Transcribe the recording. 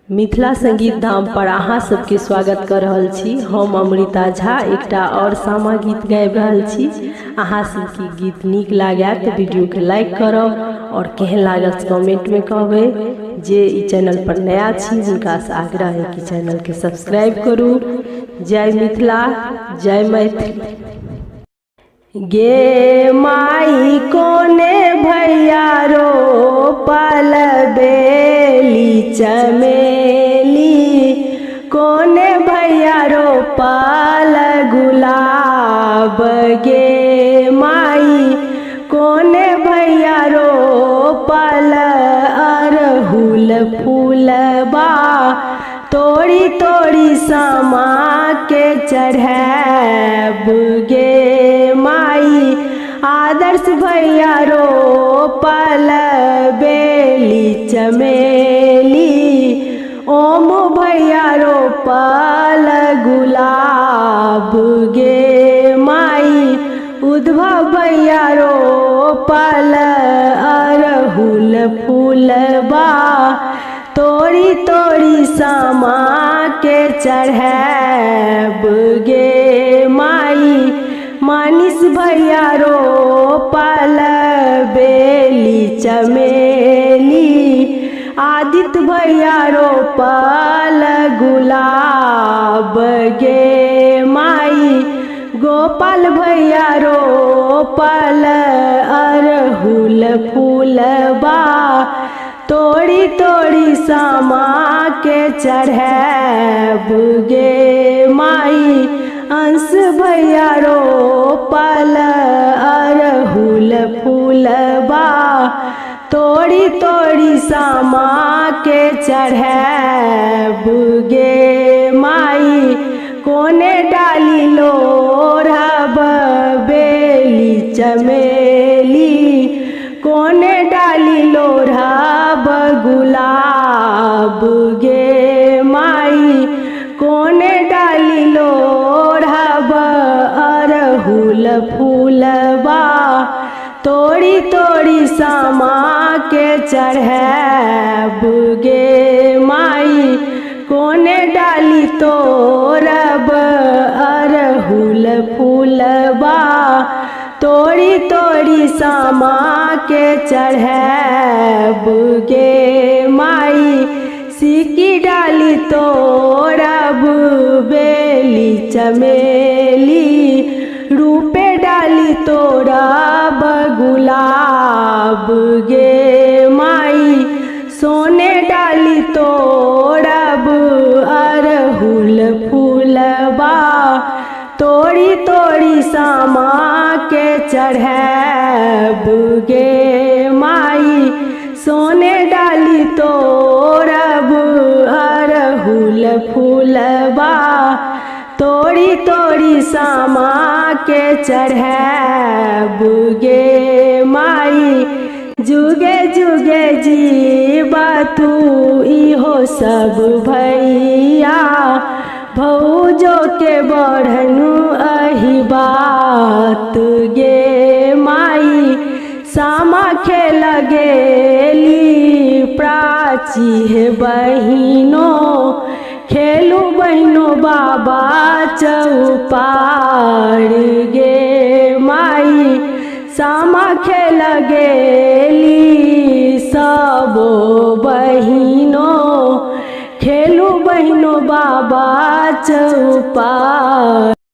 मिथिला संगीत धाम पर अहाँ सबके स्वागत कर रहल छी। हम अमृता झा एकटा और सामा गीत गाबि रहल छी। अहाँ सबके गीत नीक लागत तो वीडियो के लाइक करब और केहन लागल कमेंट में कहबै। जे ई चैनल पर नया छी हुनका से आग्रह है कि चैनल के सब्सक्राइब करू। जय मिथिला, जय मैथिली। गे माई कोने भैया रो पल बेली चमेली, कोने भैया रो पल गुलाब। गे माई कोने भैया रो पल अरहुल फूलबा, तोड़ी तोड़ी सामा के चढ़ैब। गे माई आदर्श भैया रो पल बेली चमेली, ओम भैया रो पल गुलाब। गे माई उद्धव भैया रो पल अरहुल फूलबा, तोड़ी तोड़ी सामा के चढ़ैब। गे माई मानिस भैया रो पल बेली चमेली, आदित्य भैया रो पल गुलाब। गे माई गोपाल भैया रो पल अरहुल फूलबा, तोड़ी तोड़ी सामा के चढ़ैब। गे माई अंश भैया रो पल अरहुल फूलबा, तोड़ी तोड़ी सामा के चढ़ैब। गे माई कोने डाली लोढ़ब बेली चमेली, कोने डाली लोढ़ब गुलाब। गे माई कोने डाली लोढ़ब अरहुल फूलबा, तोड़ी तोड़ी सामा के चढ़ैब। गे माई कोने डाली तोड़ब अरहुल फूलबा, तोड़ी तोड़ी सामा के चढ़ैब। गे माई सिक्की डाली तोड़ब बेली चमेली, रूपे डाली तोड़ब गुलाब। गे माई सोने डाली तोड़ब अरहुल फूलबा, तोड़ी तोड़ी सामा के चढ़ैब। गे माई सोने डाली तोड़ब अरहुल फूलबा, तोड़ी तोड़ी सामा के चढ़ैब। गे माई जुगे जुगे जीवा तू इहो सब भैया, भौजो के बढ़नु अहि बात। गे माई सामा खेल गेली प्राची है बहिनो, खेलू बहिनो बाबा चौपार। गे माई सामा खेल गेली सबो बहिनो, खेलू बहिनो बाबा चौपार।